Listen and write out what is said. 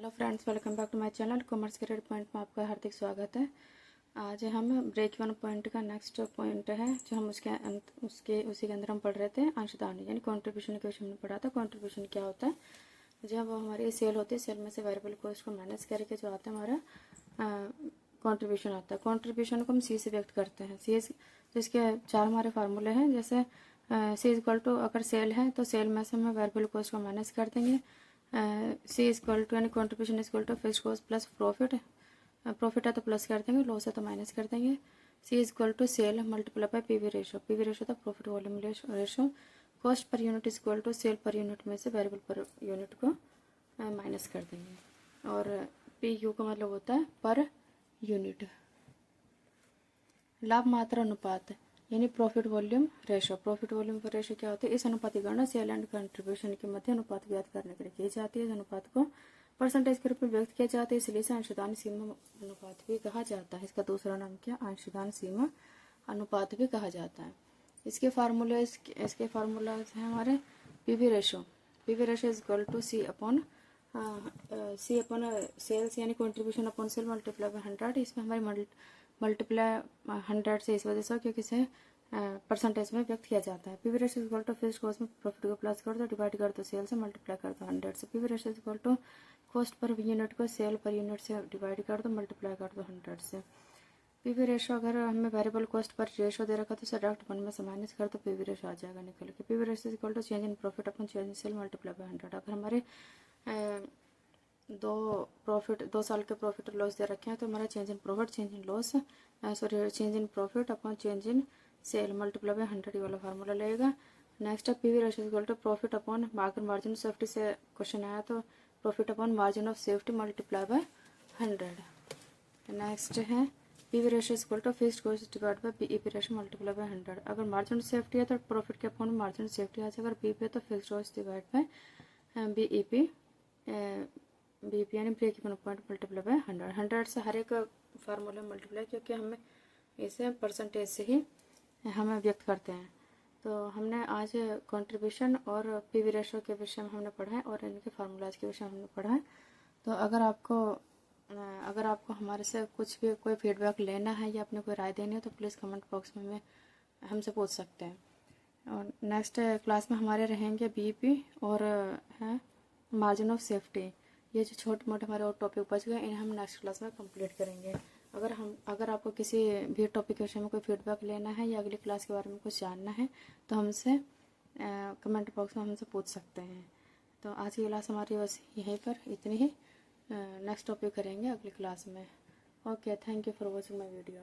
Hello friends, welcome back to my channel commerce career point में आपका हार्दिक स्वागत है। आज हम ब्रेक इवन पॉइंट का नेक्स्ट पॉइंट है जो हम उसी के अंदर हम पढ़ रहे थे अंशदान यानी कंट्रीब्यूशन के विषय में पढ़ा था। कंट्रीब्यूशन क्या होता है? जब हमारी सेल होती है, सेल में से वेरिएबल कॉस्ट को माइनस करके जो आता है हमारा कंट्रीब्यूशन आता है। कंट्रीब्यूशन को हम सी से व्यक्त करते हैं। सी तो इसके चार हमारे फार्मूले हैं। जैसे सी इक्वल टू, अगर सेल है तो सेल में से हम वेरिएबल कॉस्ट को माइनस कर देंगे। सी इक्वल टू यानी contribution equal to fixed cost plus profit. Profit है तो प्लस कर देंगे, लॉस है तो माइनस कर देंगे। C equal to sale multiply by PV ratio. PV ratio था प्रॉफिट वॉल्यूम रेशो। कॉस्ट पर यूनिट इक्वल टू सेल पर यूनिट में से वेरिएबल पर यूनिट को माइनस कर देंगे। और पी यू का मतलब होता है पर यूनिट। लाभ मात्रा अनुपात यानी profit volume ratio. Profit volume ratio क्या होता है? इस अनुपात की गणना सेल एंड कंट्रीब्यूशन के मध्य अनुपात ज्ञात करने के लिए की जाती है। इस अनुपात को परसेंटेज के रूप में व्यक्त किया जाता है, इसलिए इसे अंशदान सीमा अनुपात भी कहा जाता है। इसका दूसरा नाम क्या? अंशदान सीमा अनुपात भी कहा जाता है। इसके फार्मूला है हमारे PV ratio. PV ratio is equal to C upon sales यानी contribution upon sale multiply by 100। इसमें हमारी मल्टीप्लाई 100 से इस वजह से क्योंकि इसे परसेंटेज में व्यक्त किया जाता है। PV ratio equal to fixed cost में प्रॉफिट को प्लस कर दो, डिवाइड कर दो सेल से, मल्टीप्लाई कर दो 100 से। PV ratio equal to cost पर यूनिट को सेल पर यूनिट से डिवाइड कर दो, मल्टीप्लाई कर दो 100 से। पीवी रेशो अगर हमें वेरिएबल कॉस्ट पर रेशो दे रखा तो उसे डायरेक्ट 1 में से माइनस कर दो, पीवी रेशो आ जाएगा निकल के। PV ratio equal to change in profit upon change in sale multiply by 100। अगर हमारे दो साल के प्रॉफिट और लॉस दे रखे हैं तो हमारा change in profit change in loss change in profit upon change in sale multiply by 100 वाला फार्मूला लगेगा। नेक्स्ट है PV ratio equal to profit upon अगर मार्जिन ऑफ सेफ्टी से क्वेश्चन आया तो profit upon margin of safety multiply by 100। Next है PV ratio equal to fixed cost divide by BEP ratio multiply by 100। अगर margin of safety है तो profit के upon margin of safety आ जाएगा। अगर बीईपी है तो fixed cost divide by BEP BP यानी break even point multiply by 100 से हर एक फार्मूला मल्टीप्लाई, क्योंकि हमें इसे परसेंटेज से ही हमें व्यक्त करते हैं। तो हमने आज कंट्रीब्यूशन और पीवी रेशो के विषय में हमने पढ़ा है और इनके फार्मूलाज के विषय में हमने पढ़ा है। तो अगर आपको हमारे से कुछ भी कोई फीडबैक लेना है या अपने कोई राय देनी है तो प्लीज़ कमेंट बॉक्स में हमसे पूछ सकते हैं। और नेक्स्ट क्लास में हमारे रहेंगे बीपी और है मार्जिन ऑफ सेफ्टी। ये जो छोटे मोटे हमारे और टॉपिक बच गए इन्हें हम नेक्स्ट क्लास में कंप्लीट करेंगे। अगर आपको किसी भी टॉपिक के विषय में कोई फीडबैक लेना है या अगली क्लास के बारे में कुछ जानना है तो हमसे कमेंट बॉक्स में हमसे पूछ सकते हैं। तो आज की क्लास हमारी बस यहीं पर इतनी ही। नेक्स्ट टॉपिक करेंगे अगली क्लास में। Okay, thank you for watching my video.